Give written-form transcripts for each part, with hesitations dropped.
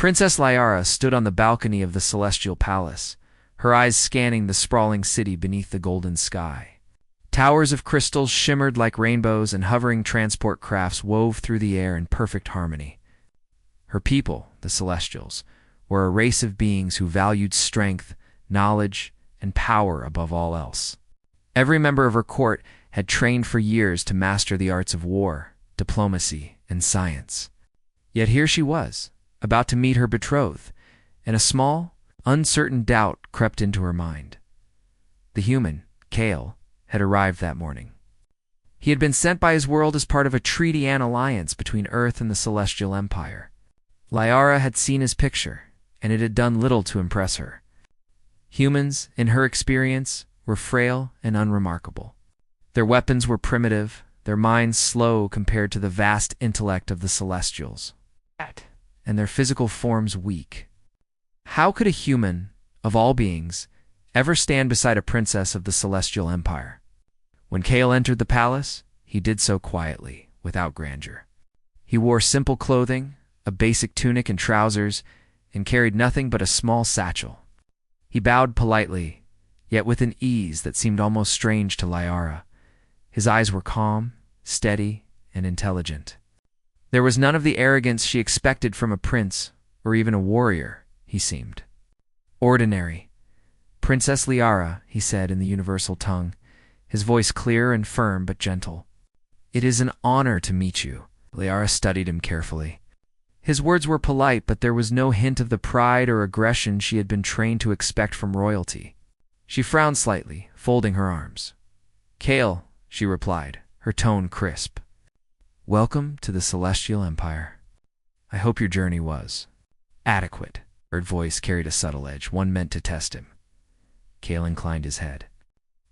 Princess Liara stood on the balcony of the Celestial Palace, her eyes scanning the sprawling city beneath the golden sky. Towers of crystals shimmered like rainbows, and hovering transport crafts wove through the air in perfect harmony. Her people, the Celestials, were a race of beings who valued strength, knowledge, and power above all else. Every member of her court had trained for years to master the arts of war, diplomacy, and science. Yet here she was, about to meet her betrothed, and a small, uncertain doubt crept into her mind. The human, Kael, had arrived that morning. He had been sent by his world as part of a treaty and alliance between Earth and the Celestial Empire. Liara had seen his picture, and it had done little to impress her. Humans, in her experience, were frail and unremarkable. Their weapons were primitive, their minds slow compared to the vast intellect of the Celestials, and their physical forms weak. How could a human, of all beings, ever stand beside a princess of the Celestial Empire? When Kael entered the palace, he did so quietly, without grandeur. He wore simple clothing, a basic tunic and trousers, and carried nothing but a small satchel. He bowed politely, yet with an ease that seemed almost strange to Liara. His eyes were calm, steady, and intelligent. There was none of the arrogance she expected from a prince, or even a warrior, he seemed. Ordinary. "Princess Liara," he said in the universal tongue, his voice clear and firm but gentle. "It is an honor to meet you." Liara studied him carefully. His words were polite, but there was no hint of the pride or aggression she had been trained to expect from royalty. She frowned slightly, folding her arms. "Kael," she replied, her tone crisp. "Welcome to the Celestial Empire. I hope your journey was adequate." Her voice carried a subtle edge, one meant to test him. Kael inclined his head.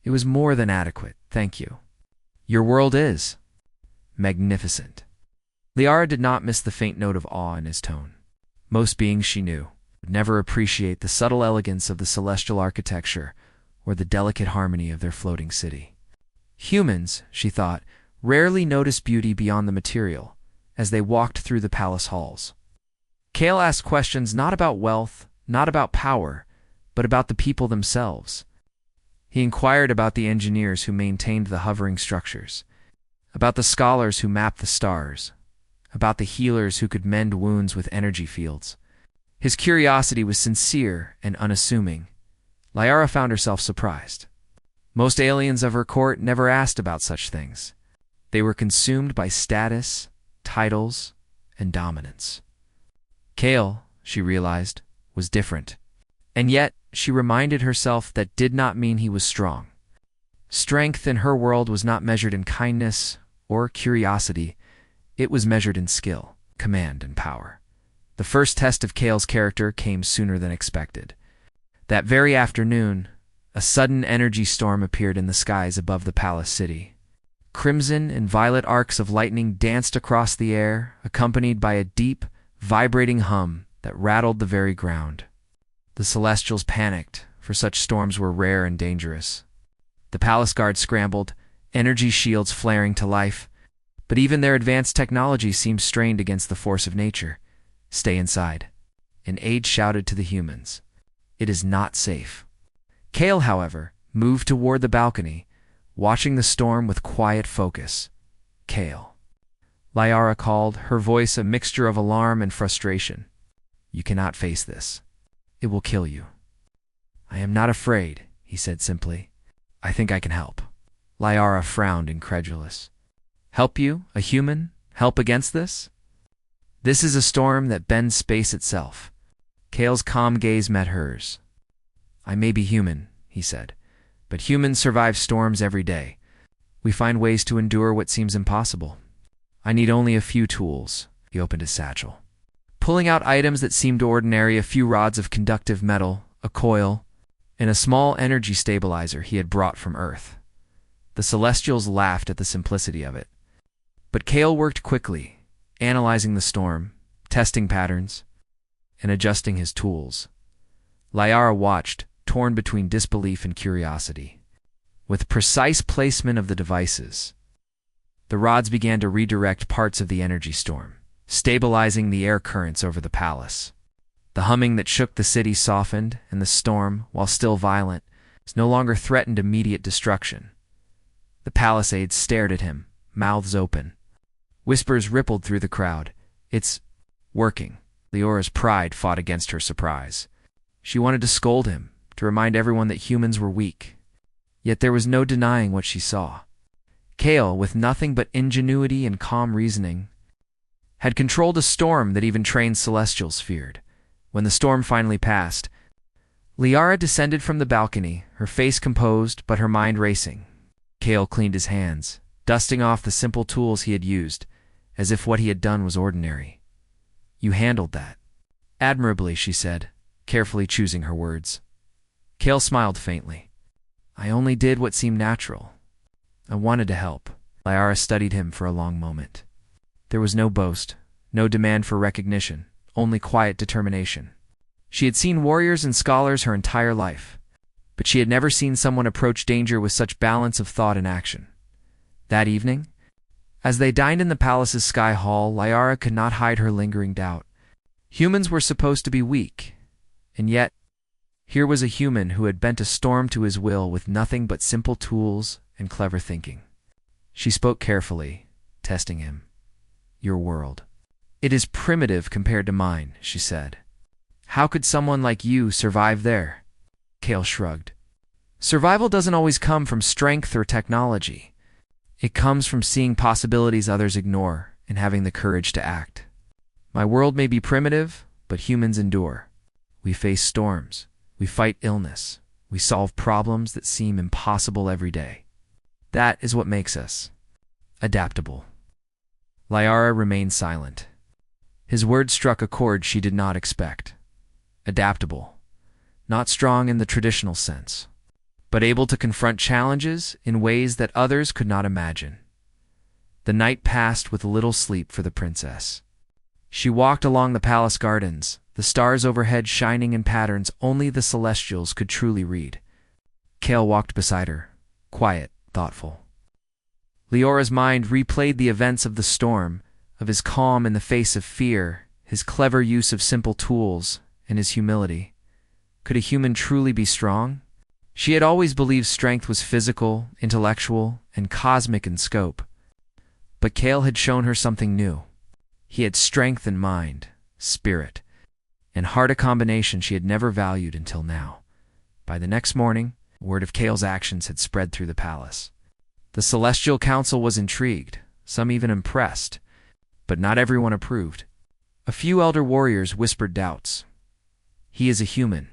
"It was more than adequate, thank you. Your world is magnificent." Liara did not miss the faint note of awe in his tone. Most beings, she knew, would never appreciate the subtle elegance of the celestial architecture or the delicate harmony of their floating city. Humans, she thought, rarely noticed beauty beyond the material as they walked through the palace halls. Kael asked questions not about wealth, not about power, but about the people themselves. He inquired about the engineers who maintained the hovering structures, about the scholars who mapped the stars, about the healers who could mend wounds with energy fields. His curiosity was sincere and unassuming. Liara found herself surprised. Most aliens of her court never asked about such things. They were consumed by status, titles, and dominance. Kael, she realized, was different. And yet, she reminded herself that did not mean he was strong. Strength in her world was not measured in kindness or curiosity. It was measured in skill, command, and power. The first test of Kael's character came sooner than expected. That very afternoon, a sudden energy storm appeared in the skies above the palace city. Crimson and violet arcs of lightning danced across the air, accompanied by a deep, vibrating hum that rattled the very ground. The Celestials panicked, for such storms were rare and dangerous. The palace guard scrambled, energy shields flaring to life, but even their advanced technology seemed strained against the force of nature. "Stay inside." An aide shouted to the humans. "It is not safe." Kael, however, moved toward the balcony, watching the storm with quiet focus. "Kael," Liara called, her voice a mixture of alarm and frustration. "You cannot face this. It will kill you." "I am not afraid," he said simply. "I think I can help." Liara frowned, incredulous. "Help you, a human? Help against this?" "This is a storm that bends space itself." Kael's calm gaze met hers. "I may be human," he said, "but humans survive storms every day. We find ways to endure what seems impossible. I need only a few tools." He opened his satchel, pulling out items that seemed ordinary: a few rods of conductive metal, a coil, and a small energy stabilizer he had brought from Earth. The Celestials laughed at the simplicity of it. But Kael worked quickly, analyzing the storm, testing patterns, and adjusting his tools. Liara watched, torn between disbelief and curiosity. With precise placement of the devices, the rods began to redirect parts of the energy storm, stabilizing the air currents over the palace. The humming that shook the city softened, and the storm, while still violent, no longer threatened immediate destruction. The Palisades stared at him, mouths open. Whispers rippled through the crowd. "It's working." Leora's pride fought against her surprise. She wanted to scold him, to remind everyone that humans were weak. Yet there was no denying what she saw. Kale, with nothing but ingenuity and calm reasoning, had controlled a storm that even trained Celestials feared. When the storm finally passed, Liara descended from the balcony, her face composed but her mind racing. Kale cleaned his hands, dusting off the simple tools he had used, as if what he had done was ordinary. "You handled that admirably," she said, carefully choosing her words. Kale smiled faintly. "I only did what seemed natural. I wanted to help." Liara studied him for a long moment. There was no boast, no demand for recognition, only quiet determination. She had seen warriors and scholars her entire life, but she had never seen someone approach danger with such balance of thought and action. That evening, as they dined in the palace's sky hall, Liara could not hide her lingering doubt. Humans were supposed to be weak, and yet here was a human who had bent a storm to his will with nothing but simple tools and clever thinking. She spoke carefully, testing him. "Your world. It is primitive compared to mine," she said. "How could someone like you survive there?" Kale shrugged. "Survival doesn't always come from strength or technology. It comes from seeing possibilities others ignore and having the courage to act. My world may be primitive, but humans endure. We face storms. We fight illness. We solve problems that seem impossible every day. That is what makes us adaptable." Liara remained silent. His words struck a chord she did not expect. Adaptable. Not strong in the traditional sense, but able to confront challenges in ways that others could not imagine. The night passed with little sleep for the princess. She walked along the palace gardens, the stars overhead shining in patterns only the Celestials could truly read. Kale walked beside her, quiet, thoughtful. Leora's mind replayed the events of the storm, of his calm in the face of fear, his clever use of simple tools, and his humility. Could a human truly be strong? She had always believed strength was physical, intellectual, and cosmic in scope. But Kale had shown her something new. He had strength in mind, spirit, and heart, a combination she had never valued until now. By the next morning, word of Kale's actions had spread through the palace. The Celestial Council was intrigued, some even impressed, but not everyone approved. A few elder warriors whispered doubts. "He is a human.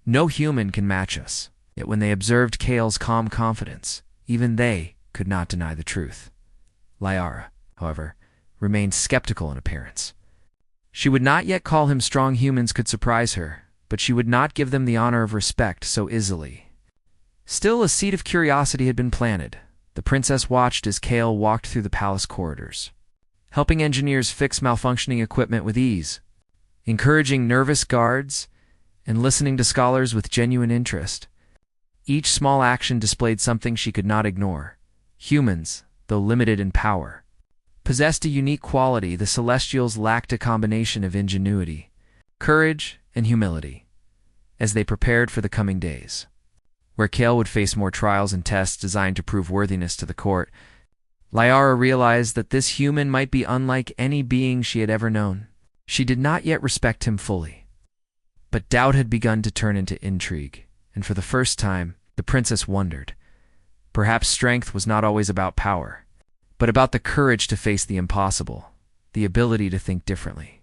No human can match us." Yet when they observed Kale's calm confidence, even they could not deny the truth. Liara, however, remained skeptical in appearance. She would not yet call him strong. Humans could surprise her, but she would not give them the honor of respect so easily. Still, a seed of curiosity had been planted. The princess watched as Kale walked through the palace corridors, helping engineers fix malfunctioning equipment with ease, encouraging nervous guards, and listening to scholars with genuine interest. Each small action displayed something she could not ignore. Humans, though limited in power, possessed a unique quality. The Celestials lacked a combination of ingenuity, courage, and humility. As they prepared for the coming days, where Kale would face more trials and tests designed to prove worthiness to the court, Liara realized that this human might be unlike any being she had ever known. She did not yet respect him fully, but doubt had begun to turn into intrigue, and for the first time, the princess wondered. Perhaps strength was not always about power, but about the courage to face the impossible, the ability to think differently,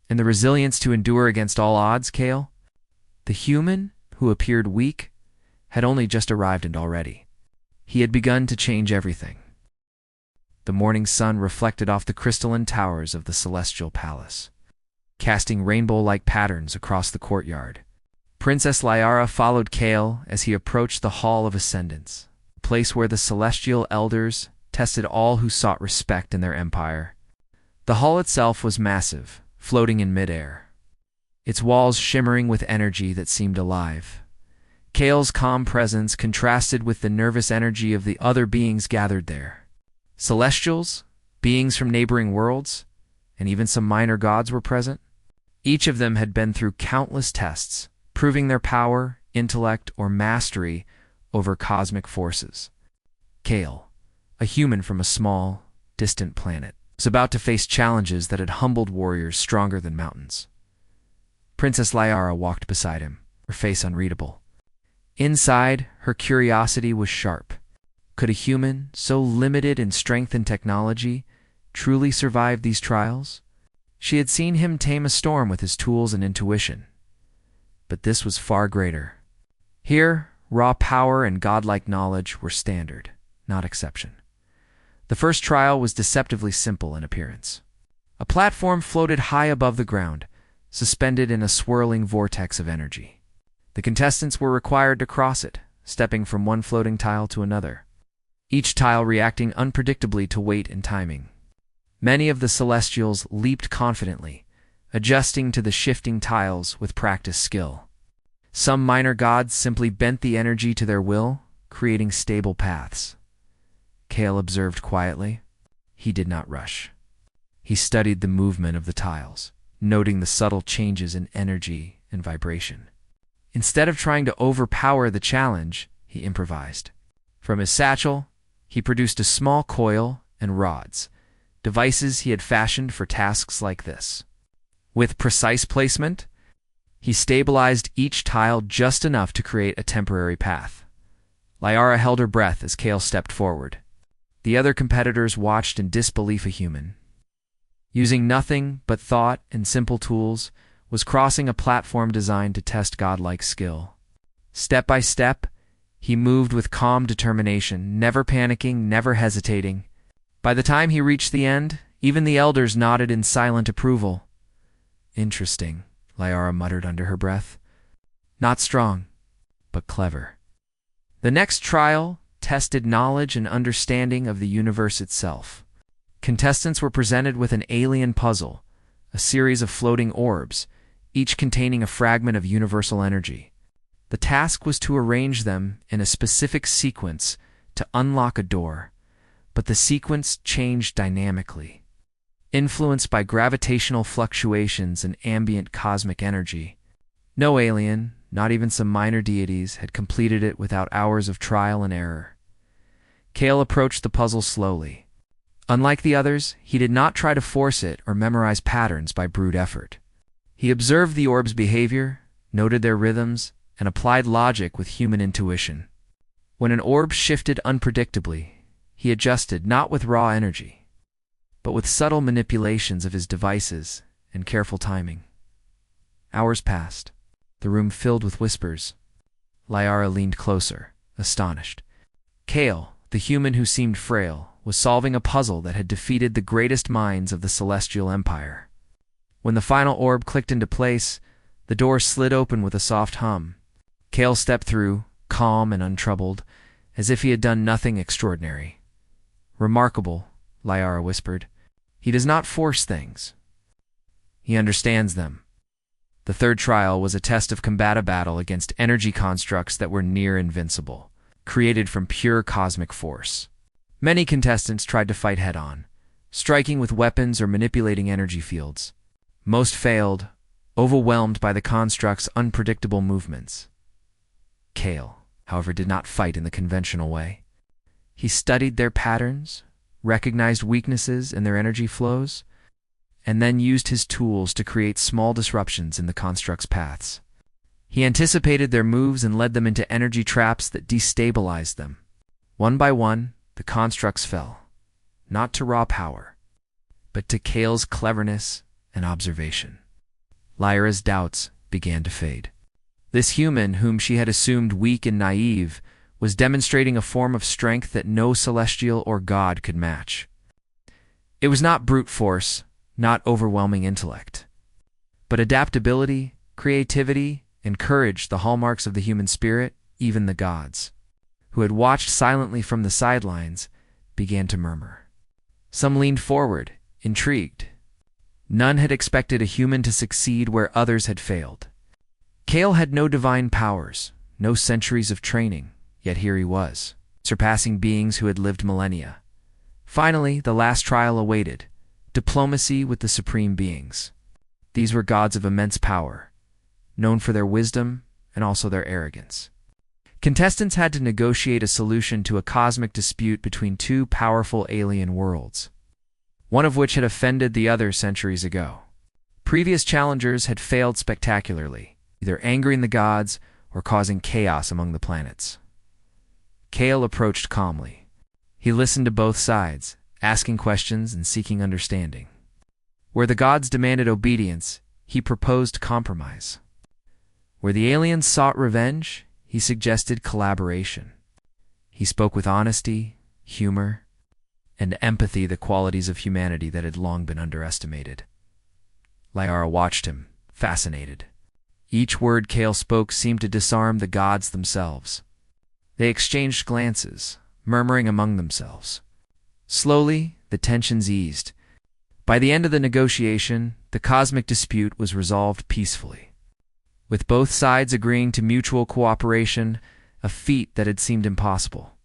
and the resilience to endure against all odds. Kale, the human who appeared weak, had only just arrived, and already he had begun to change everything. The morning sun reflected off the crystalline towers of the Celestial Palace, casting rainbow-like patterns across the courtyard. Princess Liara followed Kale as he approached the Hall of Ascendance, a place where the celestial elders tested all who sought respect in their empire. The hall itself was massive, floating in midair, its walls shimmering with energy that seemed alive. Kale's calm presence contrasted with the nervous energy of the other beings gathered there. Celestials, beings from neighboring worlds, and even some minor gods were present. Each of them had been through countless tests, proving their power, intellect, or mastery over cosmic forces. Kale, a human from a small, distant planet, was about to face challenges that had humbled warriors stronger than mountains. Princess Liara walked beside him, her face unreadable. Inside, her curiosity was sharp. Could a human, so limited in strength and technology, truly survive these trials? She had seen him tame a storm with his tools and intuition. But this was far greater. Here, raw power and godlike knowledge were standard, not exception. The first trial was deceptively simple in appearance. A platform floated high above the ground, suspended in a swirling vortex of energy. The contestants were required to cross it, stepping from one floating tile to another, each tile reacting unpredictably to weight and timing. Many of the Celestials leaped confidently, adjusting to the shifting tiles with practiced skill. Some minor gods simply bent the energy to their will, creating stable paths. Kale observed quietly. He did not rush. He studied the movement of the tiles, noting the subtle changes in energy and vibration. Instead of trying to overpower the challenge, he improvised. From his satchel, he produced a small coil and rods, devices he had fashioned for tasks like this. With precise placement, he stabilized each tile just enough to create a temporary path. Liara held her breath as Kale stepped forward. The other competitors watched in disbelief. A human, using nothing but thought and simple tools, was crossing a platform designed to test godlike skill. Step by step, he moved with calm determination, never panicking, never hesitating. By the time he reached the end, even the elders nodded in silent approval. Interesting, Liara muttered under her breath. Not strong, but clever. The next trial tested knowledge and understanding of the universe itself. Contestants were presented with an alien puzzle, a series of floating orbs, each containing a fragment of universal energy. The task was to arrange them in a specific sequence to unlock a door, but the sequence changed dynamically, influenced by gravitational fluctuations and ambient cosmic energy. No alien, not even some minor deities, had completed it without hours of trial and error. Kale approached the puzzle slowly. Unlike the others, he did not try to force it or memorize patterns by brute effort. He observed the orb's behavior, noted their rhythms, and applied logic with human intuition. When an orb shifted unpredictably, he adjusted not with raw energy, but with subtle manipulations of his devices and careful timing. Hours passed, the room filled with whispers. Liara leaned closer, astonished. Kale, the human who seemed frail, was solving a puzzle that had defeated the greatest minds of the Celestial Empire. When the final orb clicked into place, the door slid open with a soft hum. Kale stepped through, calm and untroubled, as if he had done nothing extraordinary. Remarkable, Liara whispered. He does not force things. He understands them. The third trial was a test of combative battle against energy constructs that were near invincible, created from pure cosmic force. Many contestants tried to fight head-on, striking with weapons or manipulating energy fields. Most failed, overwhelmed by the construct's unpredictable movements. Kale, however, did not fight in the conventional way. He studied their patterns, recognized weaknesses in their energy flows, and then used his tools to create small disruptions in the construct's paths. He anticipated their moves and led them into energy traps that destabilized them. One by one, the constructs fell, not to raw power, but to Kale's cleverness and observation. Liara's doubts began to fade. This human, whom she had assumed weak and naive, was demonstrating a form of strength that no celestial or god could match. It was not brute force, not overwhelming intellect, but adaptability, creativity, and courage, the hallmarks of the human spirit. Even the gods, who had watched silently from the sidelines, began to murmur. Some leaned forward, intrigued. None had expected a human to succeed where others had failed. Kale had no divine powers, no centuries of training, yet here he was, surpassing beings who had lived millennia. Finally, the last trial awaited, diplomacy with the supreme beings. These were gods of immense power, known for their wisdom and also their arrogance. Contestants had to negotiate a solution to a cosmic dispute between two powerful alien worlds, one of which had offended the other centuries ago. Previous challengers had failed spectacularly, either angering the gods or causing chaos among the planets. Kael approached calmly. He listened to both sides, asking questions and seeking understanding. Where the gods demanded obedience, he proposed compromise. Where the aliens sought revenge, he suggested collaboration. He spoke with honesty, humor, and empathy, the qualities of humanity that had long been underestimated. Liara watched him, fascinated. Each word Kael spoke seemed to disarm the gods themselves. They exchanged glances, murmuring among themselves. Slowly, the tensions eased. By the end of the negotiation, the cosmic dispute was resolved peacefully, with both sides agreeing to mutual cooperation, a feat that had seemed impossible.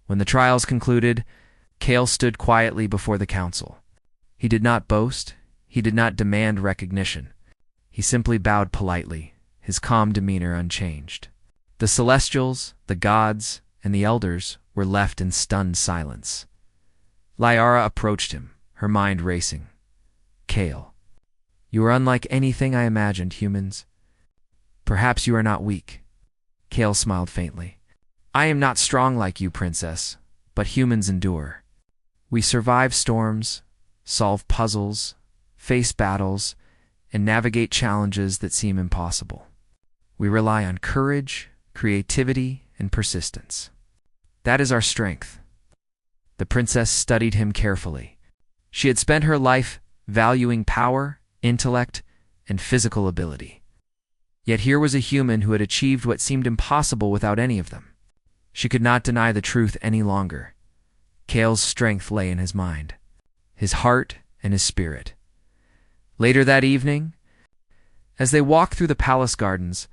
When the trials concluded, Kael stood quietly before the council. He did not boast, he did not demand recognition. He simply bowed politely, his calm demeanor unchanged. The Celestials, the gods, and the elders were left in stunned silence. Liara approached him, her mind racing. Kael, you are unlike anything I imagined, humans. Perhaps you are not weak. Kael smiled faintly. I am not strong like you, princess, but humans endure. We survive storms, solve puzzles, face battles, and navigate challenges that seem impossible. We rely on courage, creativity, and persistence. That is our strength. The princess studied him carefully. She had spent her life valuing power, intellect, and physical ability. Yet here was a human who had achieved what seemed impossible without any of them. She could not deny the truth any longer. Kael's strength lay in his mind, his heart, and his spirit. Later that evening, as they walked through the palace gardens,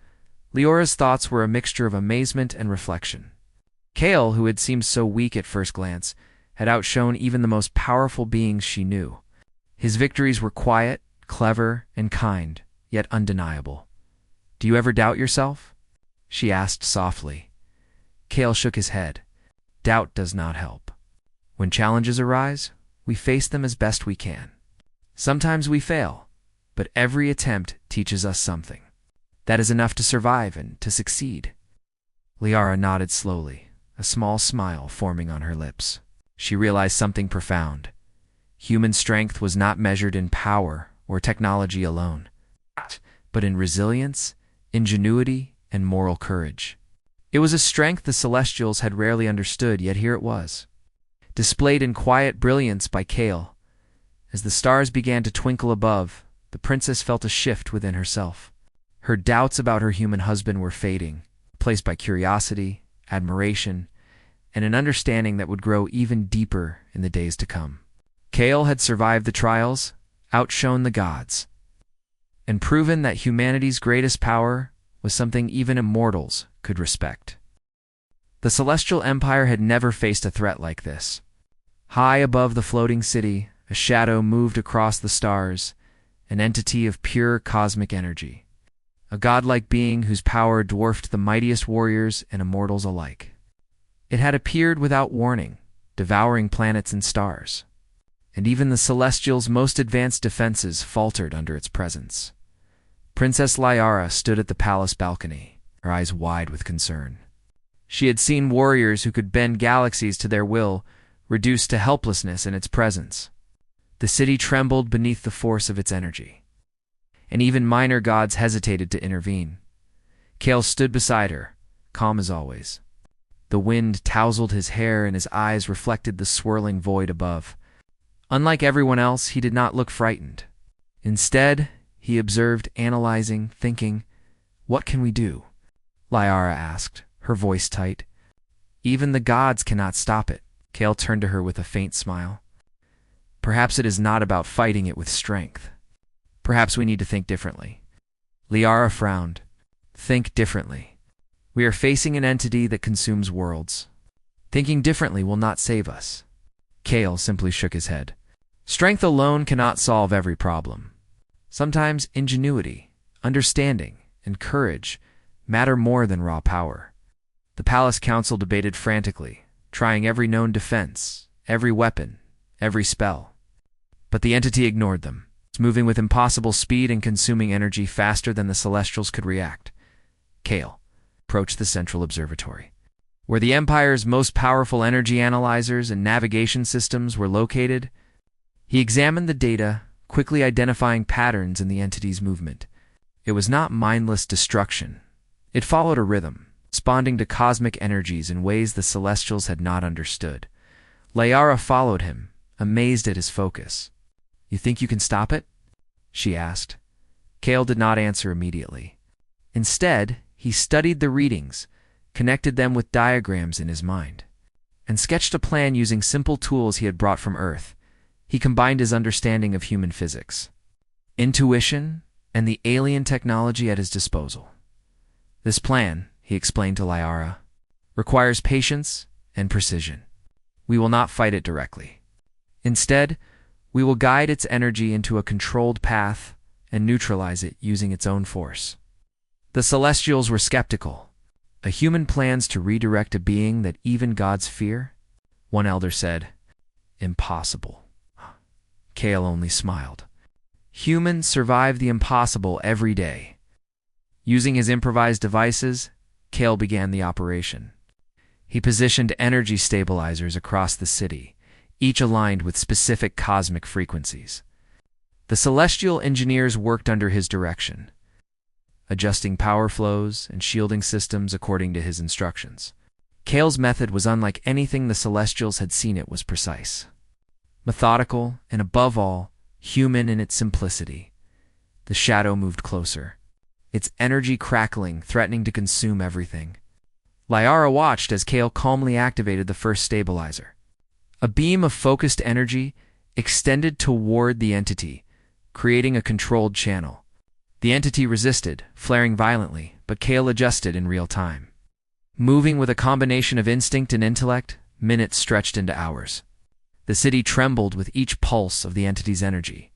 Liora's thoughts were a mixture of amazement and reflection. Kael, who had seemed so weak at first glance, had outshone even the most powerful beings she knew. His victories were quiet, clever, and kind, yet undeniable. Do you ever doubt yourself? She asked softly. Kael shook his head. Doubt does not help. When challenges arise, we face them as best we can. Sometimes we fail, but every attempt teaches us something. That is enough to survive and to succeed. Liara nodded slowly, a small smile forming on her lips. She realized something profound. Human strength was not measured in power or technology alone, but in resilience, ingenuity, and moral courage. It was a strength the Celestials had rarely understood, yet here it was, displayed in quiet brilliance by Kael. As the stars began to twinkle above, the princess felt a shift within herself. Her doubts about her human husband were fading, replaced by curiosity, admiration, and an understanding that would grow even deeper in the days to come. Kael had survived the trials, outshone the gods, and proven that humanity's greatest power was something even immortals could respect. The Celestial Empire had never faced a threat like this. High above the floating city, a shadow moved across the stars, an entity of pure cosmic energy, a godlike being whose power dwarfed the mightiest warriors and immortals alike. It had appeared without warning, devouring planets and stars, and even the Celestials' most advanced defenses faltered under its presence. Princess Liara stood at the palace balcony, her eyes wide with concern. She had seen warriors who could bend galaxies to their will, reduced to helplessness in its presence. The city trembled beneath the force of its energy, and even minor gods hesitated to intervene. Kael stood beside her, calm as always. The wind tousled his hair and his eyes reflected the swirling void above. Unlike everyone else, he did not look frightened. Instead, he observed, analyzing, thinking, "What can we do?" Liara asked, her voice tight. "Even the gods cannot stop it." Kael turned to her with a faint smile. "Perhaps it is not about fighting it with strength. Perhaps we need to think differently." Liara frowned. "Think differently. We are facing an entity that consumes worlds. Thinking differently will not save us." Kael simply shook his head. "Strength alone cannot solve every problem. Sometimes ingenuity, understanding, and courage matter more than raw power. The palace council debated frantically, trying every known defense, every weapon, every spell. But the entity ignored them, moving with impossible speed and consuming energy faster than the Celestials could react. Kale approached the central observatory, where the Empire's most powerful energy analyzers and navigation systems were located. He examined the data, quickly identifying patterns in the entity's movement. It was not mindless destruction. It followed a rhythm, responding to cosmic energies in ways the Celestials had not understood. Liara followed him, amazed at his focus. "You think you can stop it?" she asked. Kale did not answer immediately. Instead, he studied the readings, connected them with diagrams in his mind, and sketched a plan using simple tools he had brought from Earth. He combined his understanding of human physics, intuition, and the alien technology at his disposal. "This plan," he explained to Liara, "requires patience and precision. We will not fight it directly. Instead, we will guide its energy into a controlled path and neutralize it using its own force." The Celestials were skeptical. A human plans to redirect a being that even gods fear? One elder said, "Impossible." Kale only smiled. Humans survive the impossible every day. Using his improvised devices, Kale began the operation. He positioned energy stabilizers across the city, each aligned with specific cosmic frequencies. The Celestial engineers worked under his direction, adjusting power flows and shielding systems according to his instructions. Kale's method was unlike anything the Celestials had seen. It was precise, methodical, and above all, human in its simplicity. The shadow moved closer, its energy crackling, threatening to consume everything. Liara watched as Kale calmly activated the first stabilizer. A beam of focused energy extended toward the entity, creating a controlled channel. The entity resisted, flaring violently, but Kale adjusted in real time. Moving with a combination of instinct and intellect, minutes stretched into hours. The city trembled with each pulse of the entity's energy.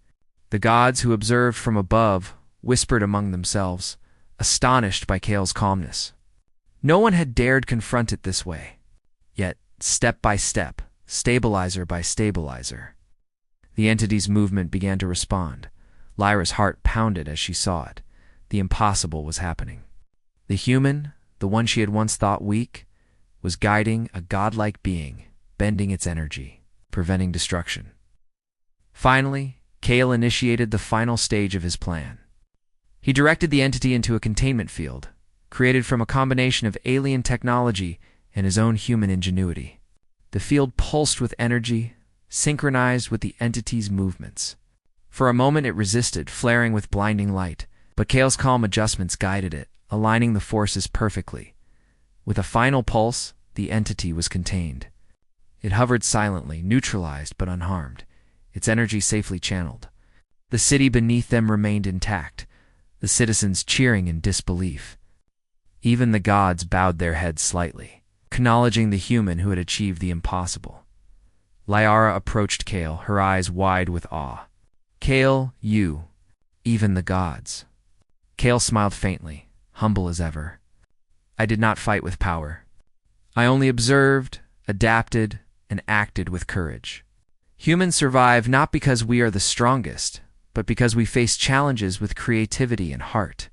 The gods who observed from above whispered among themselves, astonished by Kale's calmness. No one had dared confront it this way. Yet, step by step, stabilizer by stabilizer, the entity's movement began to respond. Lyra's heart pounded as she saw it. The impossible was happening. The human, the one she had once thought weak, was guiding a godlike being, bending its energy, preventing destruction. Finally, Kale initiated the final stage of his plan. He directed the entity into a containment field, created from a combination of alien technology and his own human ingenuity. The field pulsed with energy, synchronized with the entity's movements. For a moment it resisted, flaring with blinding light, but Kale's calm adjustments guided it, aligning the forces perfectly. With a final pulse, the entity was contained. It hovered silently, neutralized but unharmed, its energy safely channeled. The city beneath them remained intact, the citizens cheering in disbelief. Even the gods bowed their heads slightly, acknowledging the human who had achieved the impossible. Liara approached Kale, her eyes wide with awe. "Kale, even the gods." Kale smiled faintly, humble as ever. "I did not fight with power. I only observed, adapted, and acted with courage. Humans survive not because we are the strongest, but because we face challenges with creativity and heart."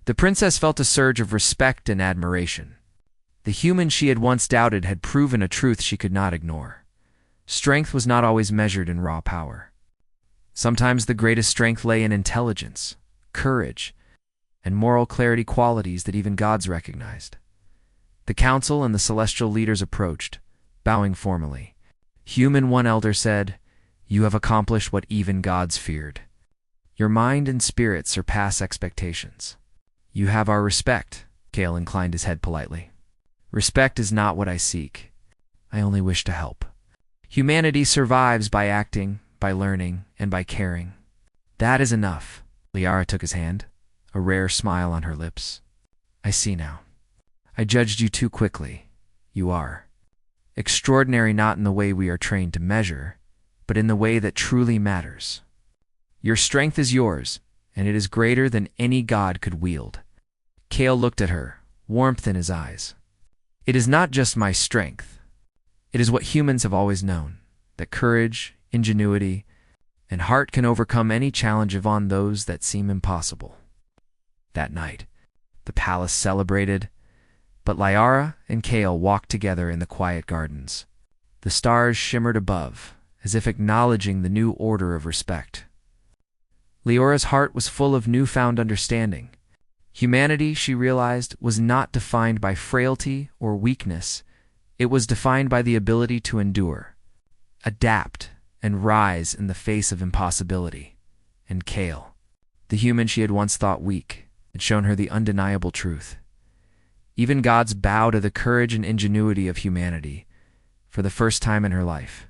The princess felt a surge of respect and admiration. The human she had once doubted had proven a truth she could not ignore. Strength was not always measured in raw power. Sometimes the greatest strength lay in intelligence, courage, and moral clarity, qualities that even gods recognized. The council and the celestial leaders approached, bowing formally. "Human," one elder said, "you have accomplished what even gods feared. Your mind and spirit surpass expectations. You have our respect." Kale inclined his head politely. "Respect is not what I seek. I only wish to help. Humanity survives by acting, by learning, and by caring. That is enough." Liara took his hand, a rare smile on her lips. "I see now. I judged you too quickly. You are extraordinary, not in the way we are trained to measure, but in the way that truly matters." Your strength is yours, and it is greater than any god could wield. Kale looked at her, warmth in his eyes. It is not just my strength. It is what humans have always known, that courage, ingenuity, and heart can overcome any challenge even those that seem impossible. That night, the palace celebrated, but Liara and Kale walked together in the quiet gardens. The stars shimmered above, as if acknowledging the new order of respect. Liora's heart was full of newfound understanding. Humanity, she realized, was not defined by frailty or weakness. It was defined by the ability to endure, adapt, and rise in the face of impossibility. And Kale, the human she had once thought weak, had shown her the undeniable truth. Even gods bow to the courage and ingenuity of humanity, for the first time in her life.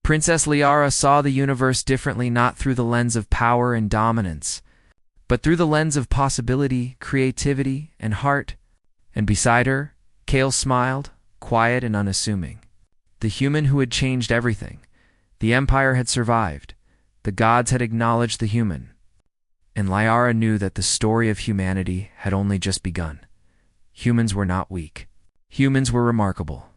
Princess Liara saw the universe differently, not through the lens of power and dominance, but through the lens of possibility, creativity, and heart. And beside her, Kale smiled, quiet and unassuming. The human who had changed everything. The empire had survived. The gods had acknowledged the human. And Liara knew that the story of humanity had only just begun. Humans were not weak. Humans were remarkable.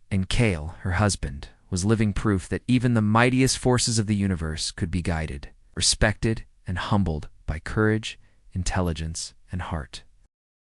And Kale, her husband, was living proof that even the mightiest forces of the universe could be guided, respected, and humbled by courage, intelligence, and heart.